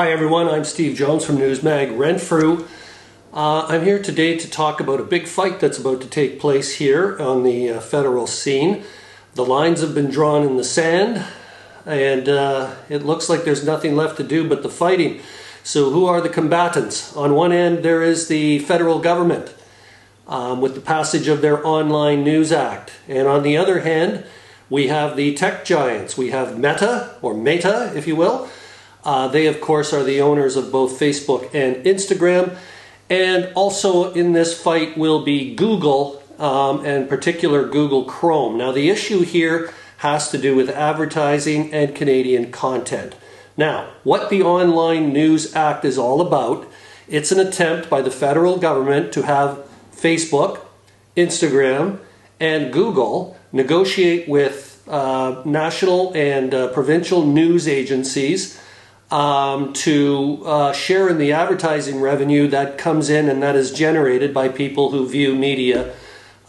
Hi everyone, I'm Steve Jones from Newsmag Renfrew. I'm here today to talk about a big fight that's about to take place here on the federal scene. The lines have been drawn in the sand and it looks like there's nothing left to do but the fighting. So who are the combatants? On one end there is the federal government with the passage of their Online News Act. And on the other hand, we have the tech giants. We have Meta, or Meta if you will. They, of course, are the owners of both Facebook and Instagram. And also in this fight will be Google, and in particular Google Chrome. Now, the issue here has to do with advertising and Canadian content. Now, what the Online News Act is all about, it's an attempt by the federal government to have Facebook, Instagram, and Google negotiate with national and provincial news agencies to share in the advertising revenue that comes in and that is generated by people who view media,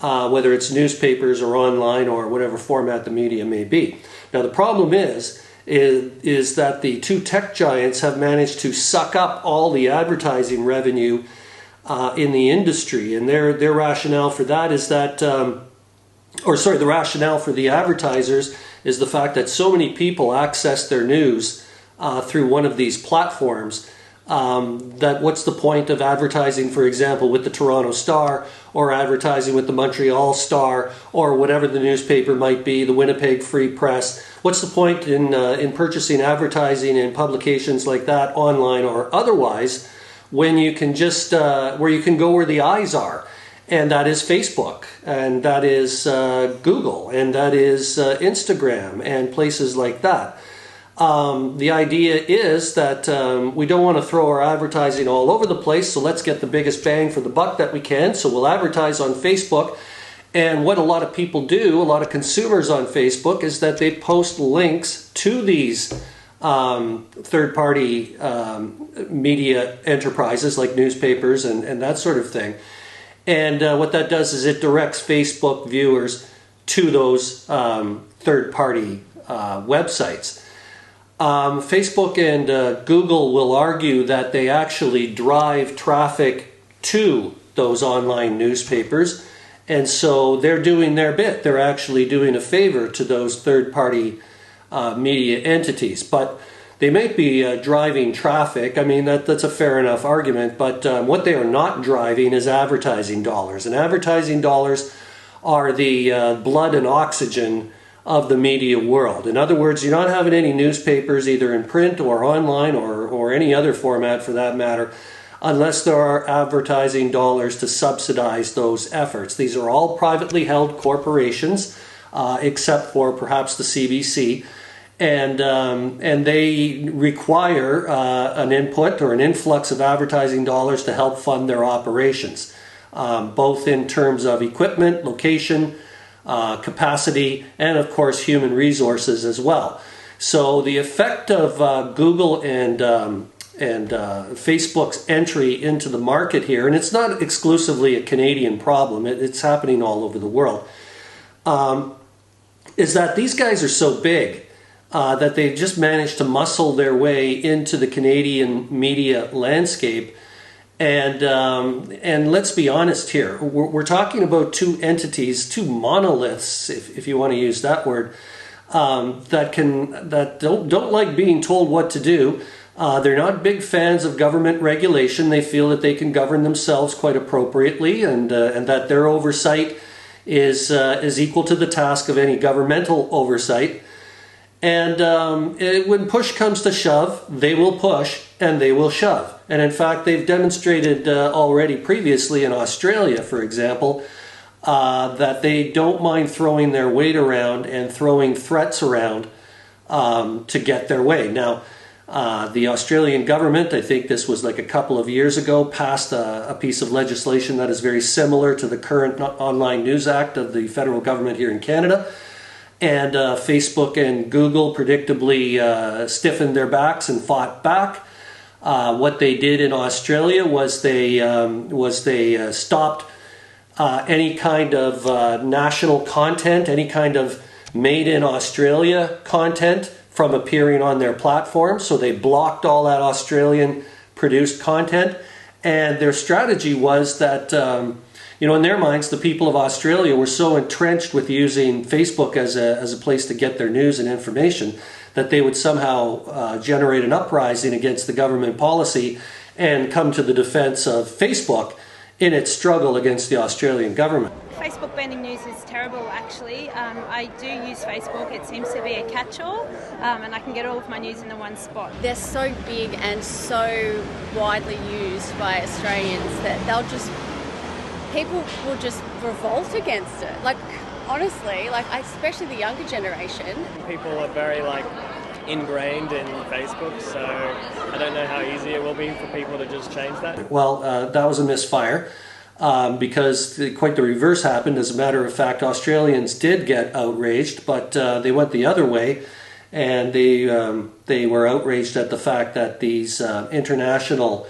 whether it's newspapers or online or whatever format the media may be. Now the problem is that the two tech giants have managed to suck up all the advertising revenue in the industry, and their rationale for that is that, the rationale for the advertisers is the fact that so many people access their news through one of these platforms, that what's the point of advertising, for example, with the Toronto Star, or advertising with the Montreal Star, or whatever the newspaper might be, the Winnipeg Free Press. What's the point in purchasing advertising in publications like that, online or otherwise, when you can just where you can go where the eyes are? And that is Facebook, and that is Google, and that is Instagram, and places like that. The idea is that we don't want to throw our advertising all over the place, so let's get the biggest bang for the buck that we can. So we'll advertise on Facebook. And what a lot of people do, a lot of consumers on Facebook, is that they post links to these third-party media enterprises like newspapers and that sort of thing. And what that does is it directs Facebook viewers to those third-party websites. Facebook and Google will argue that they actually drive traffic to those online newspapers, and so they're doing their bit. They're actually doing a favor to those third-party media entities. But they might be driving traffic. I mean, that's a fair enough argument, but what they are not driving is advertising dollars. And advertising dollars are the blood and oxygen of the media world. In other words, you're not having any newspapers either in print or online or any other format for that matter, unless there are advertising dollars to subsidize those efforts. These are all privately held corporations, except for perhaps the CBC, and they require an input or an influx of advertising dollars to help fund their operations, both in terms of equipment, location, capacity, and of course human resources as well. So the effect of Google and Facebook's entry into the market here, and it's not exclusively a Canadian problem, it's happening all over the world, is that these guys are so big that they've just managed to muscle their way into the Canadian media landscape. And let's be honest here, we're talking about two entities, two monoliths, if you want to use that word, that don't like being told what to do. They're not big fans of government regulation. They feel that they can govern themselves quite appropriately, and that their oversight is equal to the task of any governmental oversight. And when push comes to shove, they will push and they will shove. And in fact, they've demonstrated already previously in Australia, for example, that they don't mind throwing their weight around and throwing threats around to get their way. Now, the Australian government, I think this was like a couple of years ago, passed a piece of legislation that is very similar to the current Online News Act of the federal government here in Canada. And Facebook and Google predictably stiffened their backs and fought back. What they did in Australia was they stopped any kind of national content, any kind of made in Australia content from appearing on their platform. So they blocked all that Australian produced content. And their strategy was that, in their minds, the people of Australia were so entrenched with using Facebook as a place to get their news and information that they would somehow generate an uprising against the government policy and come to the defense of Facebook in its struggle against the Australian government. Facebook banning news is terrible, actually. I do use Facebook. It seems to be a catch-all, and I can get all of my news in the one spot. They're so big and so widely used by Australians that people will just revolt against it. Like, honestly, especially the younger generation. People are very ingrained in Facebook, so I don't know how easy it will be for people to just change that. Well, that was a misfire. Because quite the reverse happened. As a matter of fact, Australians did get outraged, but they went the other way, and they were outraged at the fact that these international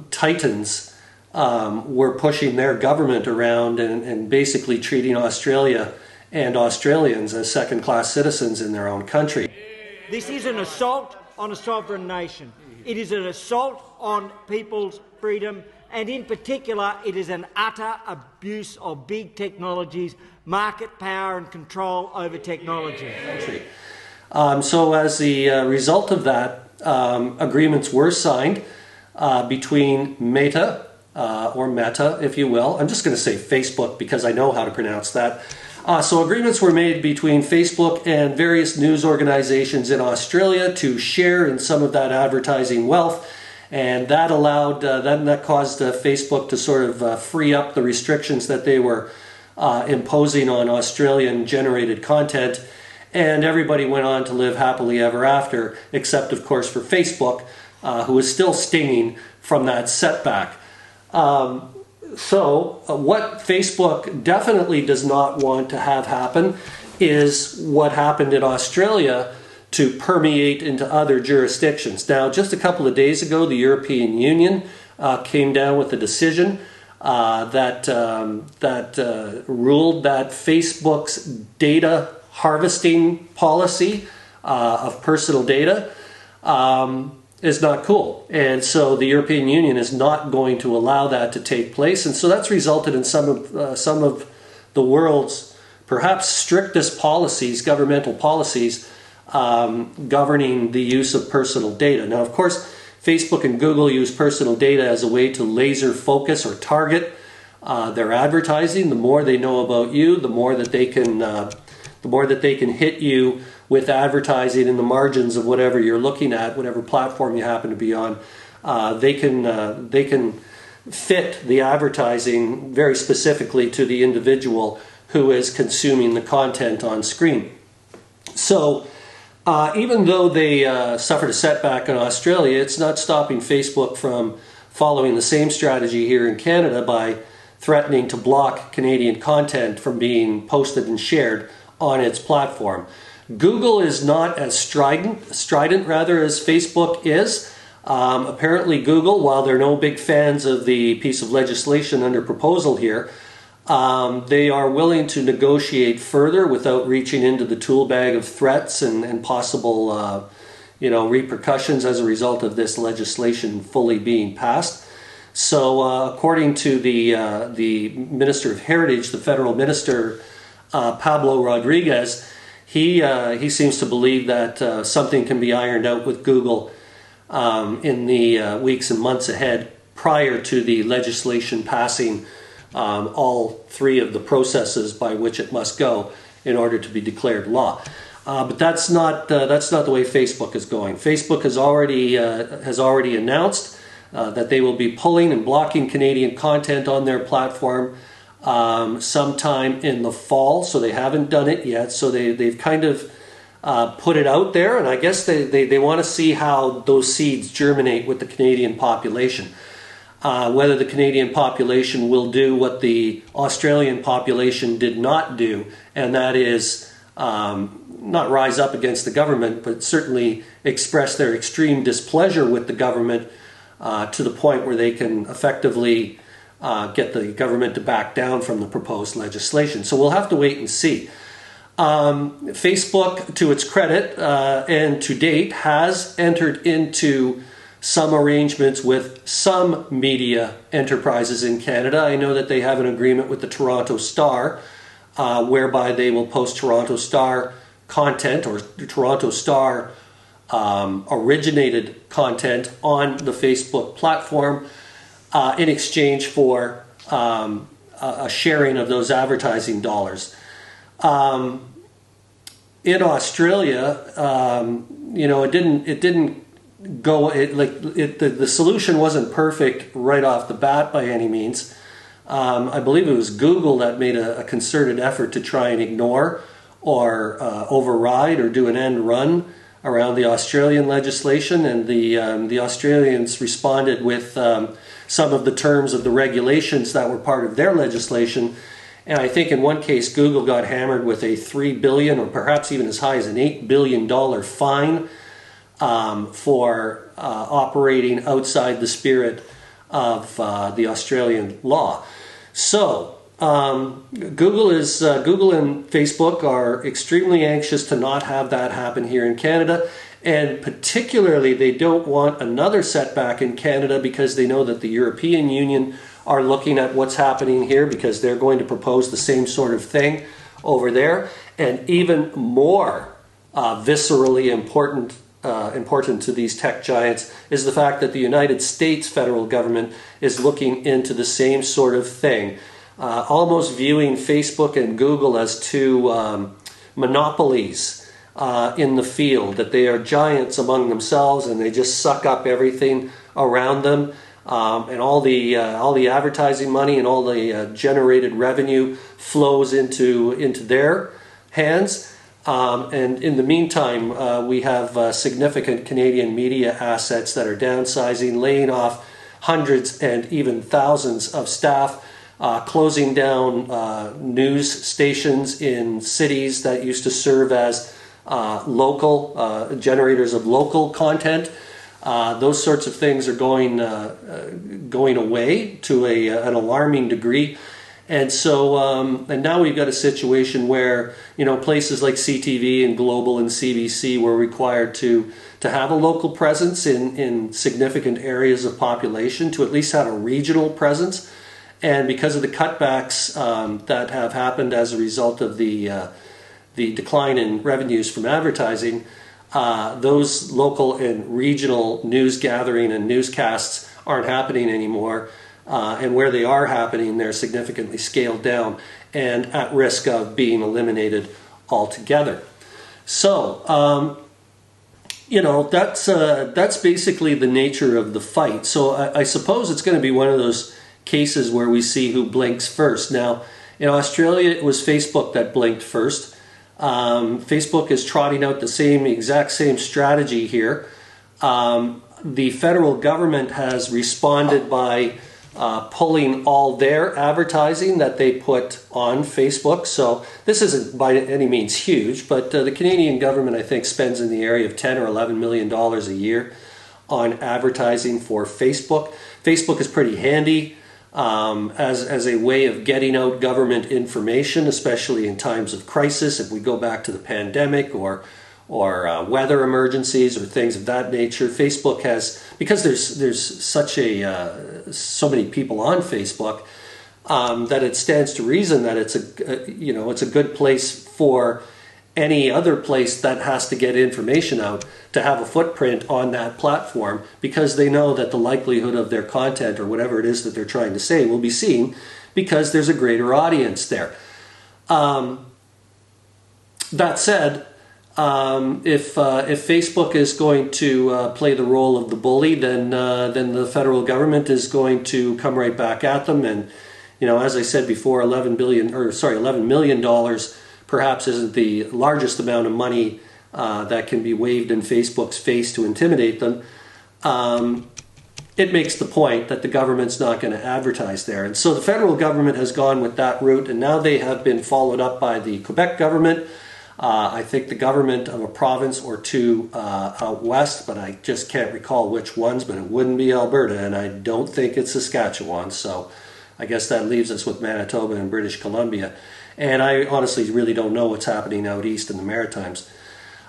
titans were pushing their government around and basically treating Australia and Australians as second-class citizens in their own country. This is an assault on a sovereign nation. It is an assault on people's freedom. And in particular, it is an utter abuse of big technologies, market power and control over technology. So as the result of that, agreements were signed between Meta, or Meta, if you will. I'm just going to say Facebook because I know how to pronounce that. So agreements were made between Facebook and various news organizations in Australia to share in some of that advertising wealth. And that allowed, that caused Facebook to sort of free up the restrictions that they were imposing on Australian-generated content. And everybody went on to live happily ever after, except, of course, for Facebook, who is still stinging from that setback. So what Facebook definitely does not want to have happen is what happened in Australia to permeate into other jurisdictions. Now, just a couple of days ago, the European Union came down with a decision that ruled that Facebook's data harvesting policy of personal data is not cool. And so the European Union is not going to allow that to take place. And so that's resulted in some of the world's perhaps strictest policies, governmental policies, governing the use of personal data. Now, of course, Facebook and Google use personal data as a way to laser focus or target their advertising. The more they know about you, the more that they can hit you with advertising in the margins of whatever you're looking at, whatever platform you happen to be on. They can fit the advertising very specifically to the individual who is consuming the content on screen. So even though they suffered a setback in Australia, it's not stopping Facebook from following the same strategy here in Canada by threatening to block Canadian content from being posted and shared on its platform. Google is not as strident as Facebook is. Apparently Google, while they're no big fans of the piece of legislation under proposal here, they are willing to negotiate further without reaching into the tool bag of threats and possible repercussions as a result of this legislation fully being passed. So according to the Minister of Heritage, the federal minister, Pablo Rodriguez, he seems to believe that something can be ironed out with Google in the weeks and months ahead prior to the legislation passing all three of the processes by which it must go in order to be declared law. But that's not the way Facebook is going. Facebook has already announced that they will be pulling and blocking Canadian content on their platform sometime in the fall, so they haven't done it yet. So they've kind of put it out there, and I guess they want to see how those seeds germinate with the Canadian population. Whether the Canadian population will do what the Australian population did not do, and that is not rise up against the government, but certainly express their extreme displeasure with the government to the point where they can effectively get the government to back down from the proposed legislation. So we'll have to wait and see. Facebook, to its credit, and to date, has entered into some arrangements with some media enterprises in Canada. I know that they have an agreement with the Toronto Star, whereby they will post Toronto Star content or Toronto Star originated content on the Facebook platform in exchange for a sharing of those advertising dollars. In Australia, it didn't go. The solution wasn't perfect right off the bat by any means. I believe it was Google that made a concerted effort to try and ignore or override or do an end run around the Australian legislation, and the Australians responded with some of the terms of the regulations that were part of their legislation. And I think in one case, Google got hammered with a $3 billion or perhaps even as high as an $8 billion fine for operating outside the spirit of the Australian law. So Google and Facebook are extremely anxious to not have that happen here in Canada. And particularly, they don't want another setback in Canada because they know that the European Union are looking at what's happening here because they're going to propose the same sort of thing over there. And even more viscerally important to these tech giants is the fact that the United States federal government is looking into the same sort of thing, almost viewing Facebook and Google as two monopolies in the field, that they are giants among themselves and they just suck up everything around them. And all the advertising money and all the generated revenue flows into their hands. And in the meantime, we have significant Canadian media assets that are downsizing, laying off hundreds and even thousands of staff, closing down news stations in cities that used to serve as local generators of local content. Those sorts of things are going away to an alarming degree, and so and now we've got a situation where places like CTV and Global and CBC were required to have a local presence in significant areas of population, to at least have a regional presence, and because of the cutbacks that have happened as a result of the decline in revenues from advertising. Those local and regional news gathering and newscasts aren't happening anymore. And where they are happening, they're significantly scaled down and at risk of being eliminated altogether. So, that's basically the nature of the fight. So I suppose it's going to be one of those cases where we see who blinks first. Now, in Australia, it was Facebook that blinked first. Facebook is trotting out the exact same strategy here. The federal government has responded by pulling all their advertising that they put on Facebook. So this isn't by any means huge, but the Canadian government, I think, spends in the area of $10 or $11 million a year on advertising for Facebook. Facebook is pretty handy as a way of getting out government information, especially in times of crisis. If we go back to the pandemic or weather emergencies or things of that nature, Facebook has, because there's so many people on Facebook, that it stands to reason that it's a good place for any other place that has to get information out to have a footprint on that platform, because they know that the likelihood of their content or whatever it is that they're trying to say will be seen because there's a greater audience there. That said, if Facebook is going to play the role of the bully, then the federal government is going to come right back at them. And as I said before, $11 million perhaps isn't the largest amount of money that can be waved in Facebook's face to intimidate them. It makes the point that the government's not going to advertise there. And so the federal government has gone with that route, and now they have been followed up by the Quebec government. I think the government of a province or two out west, but I just can't recall which ones, but it wouldn't be Alberta, and I don't think it's Saskatchewan. So I guess that leaves us with Manitoba and British Columbia. And I honestly really don't know what's happening out east in the Maritimes.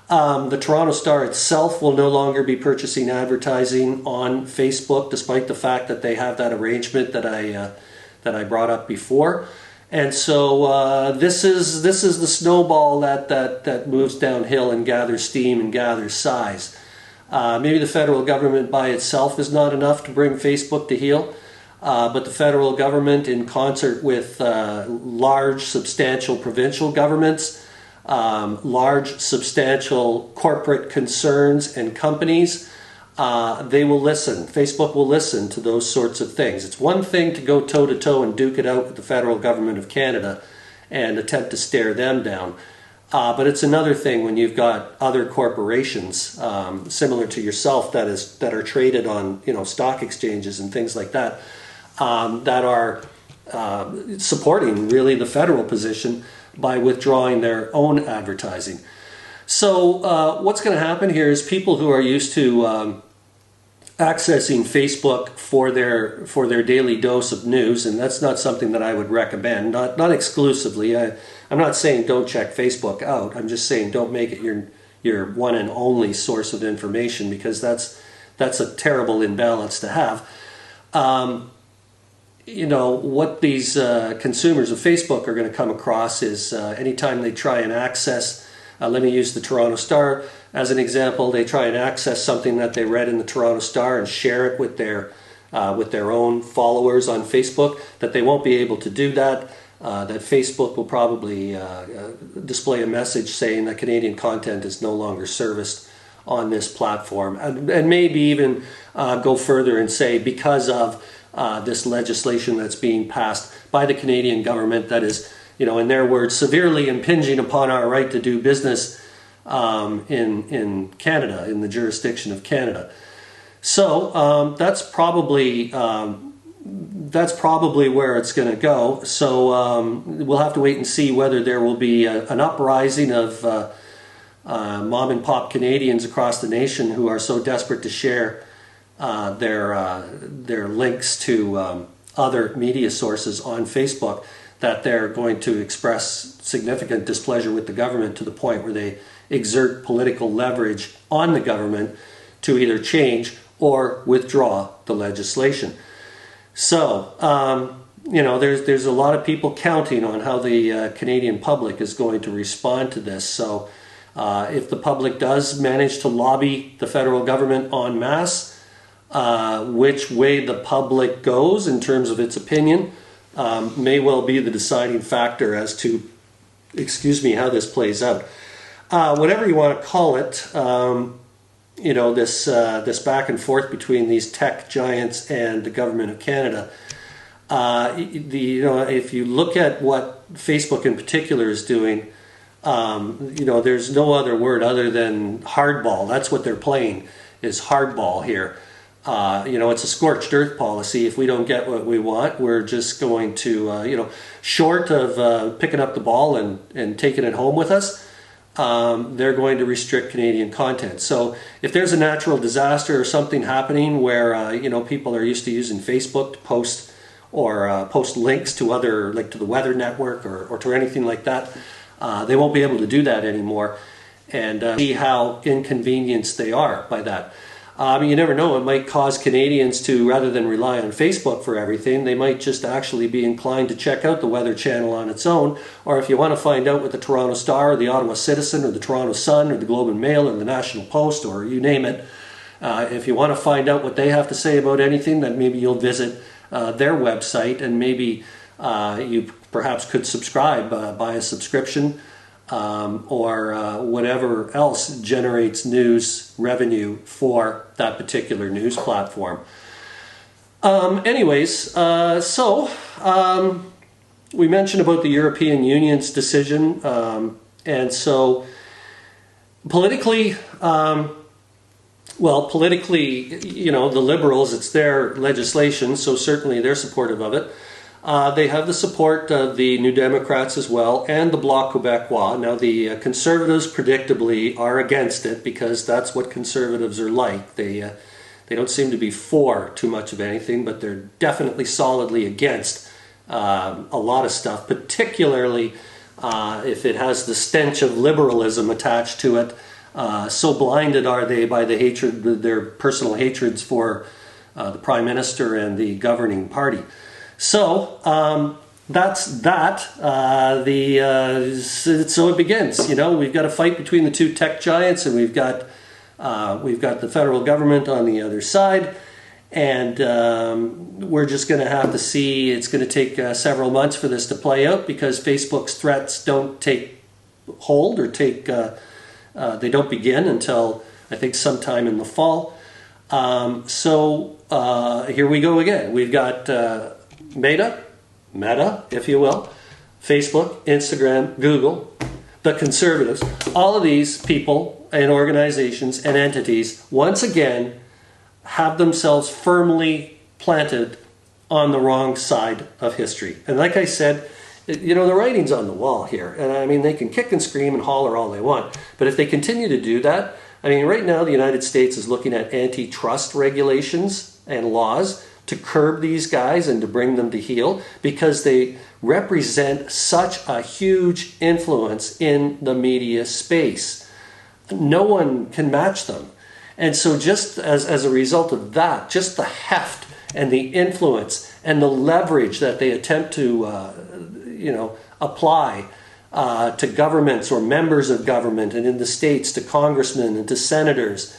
The Toronto Star itself will no longer be purchasing advertising on Facebook, despite the fact that they have that arrangement that I brought up before. And so this is the snowball that moves downhill and gathers steam and gathers size. Maybe the federal government by itself is not enough to bring Facebook to heel, but the federal government, in concert with large, substantial provincial governments, large, substantial corporate concerns and companies, they will listen. Facebook will listen to those sorts of things. It's one thing to go toe-to-toe and duke it out with the federal government of Canada and attempt to stare them down. But it's another thing when you've got other corporations similar to yourself that are traded on stock exchanges and things like that that are supporting really the federal position by withdrawing their own advertising. So what's going to happen here is people who are used to accessing Facebook for their daily dose of news, and that's not something that I would recommend, not exclusively. I'm not saying don't check Facebook out. I'm just saying don't make it your one and only source of information, because that's a terrible imbalance to have. What these consumers of Facebook are going to come across is anytime they try and access, let me use the Toronto Star as an example, they try and access something that they read in the Toronto Star and share it with their own followers on Facebook, that they won't be able to do that. That Facebook will probably display a message saying that Canadian content is no longer serviced on this platform, and maybe even go further and say because of this legislation that's being passed by the Canadian government that is, in their words, severely impinging upon our right to do business in Canada, in the jurisdiction of Canada. So that's probably where it's going to go. So we'll have to wait and see whether there will be an uprising of mom and pop Canadians across the nation who are so desperate to share their links to other media sources on Facebook that they're going to express significant displeasure with the government to the point where they exert political leverage on the government to either change or withdraw the legislation. So, there's a lot of people counting on how the Canadian public is going to respond to this. So, if the public does manage to lobby the federal government en masse, which way the public goes in terms of its opinion may well be the deciding factor as to, how this plays out. Whatever you want to call it, this back and forth between these tech giants and the government of Canada. If you look at what Facebook in particular is doing, there's no other word other than hardball. That's what they're playing, is hardball here. It's a scorched earth policy. If we don't get what we want, we're just going to, short of picking up the ball and taking it home with us, they're going to restrict Canadian content. So if there's a natural disaster or something happening where, people are used to using Facebook to post or post links to other, like to the Weather Network or to anything like that, they won't be able to do that anymore, and see how inconvenienced they are by that. You never know, it might cause Canadians to, rather than rely on Facebook for everything, they might just actually be inclined to check out the Weather Channel on its own. Or if you want to find out what the Toronto Star or the Ottawa Citizen or the Toronto Sun or the Globe and Mail or the National Post or you name it, if you want to find out what they have to say about anything, then maybe you'll visit their website, and maybe you perhaps could subscribe, buy a subscription, or whatever else generates news revenue for that particular news platform. We mentioned about the European Union's decision, and so politically, the Liberals, it's their legislation, so certainly they're supportive of it. They have the support of the New Democrats as well, and the Bloc Québécois. Now, the Conservatives, predictably, are against it, because that's what Conservatives are like. They don't seem to be for too much of anything, but they're definitely solidly against a lot of stuff, particularly if it has the stench of liberalism attached to it. So blinded are they by the hatred, their personal hatreds for the Prime Minister and the governing party. So that's that. So it begins. We've got a fight between the two tech giants, and we've got the federal government on the other side. And we're just going to have to see. It's going to take several months for this to play out, because Facebook's threats don't take hold or they don't begin until, I think, sometime in the fall. So here we go again. We've got Meta, if you will, Facebook, Instagram, Google, the conservatives, all of these people and organizations and entities once again have themselves firmly planted on the wrong side of history. And like I said, the writing's on the wall here. And I mean, they can kick and scream and holler all they want. But if they continue to do that, I mean, right now the United States is looking at antitrust regulations and laws to curb these guys and to bring them to heel, because they represent such a huge influence in the media space. No one can match them. And so just as a result of that, just the heft and the influence and the leverage that they attempt to, apply to governments or members of government, and in the states to congressmen and to senators,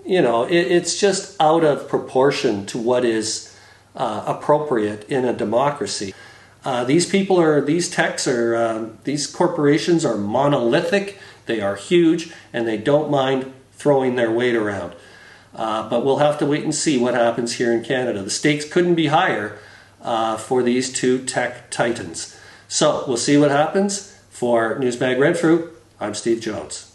it's just out of proportion to what is appropriate in a democracy. These corporations are monolithic, they are huge, and they don't mind throwing their weight around. But we'll have to wait and see what happens here in Canada. The stakes couldn't be higher for these two tech titans. So we'll see what happens. For Newsbag Renfrew, I'm Steve Jones.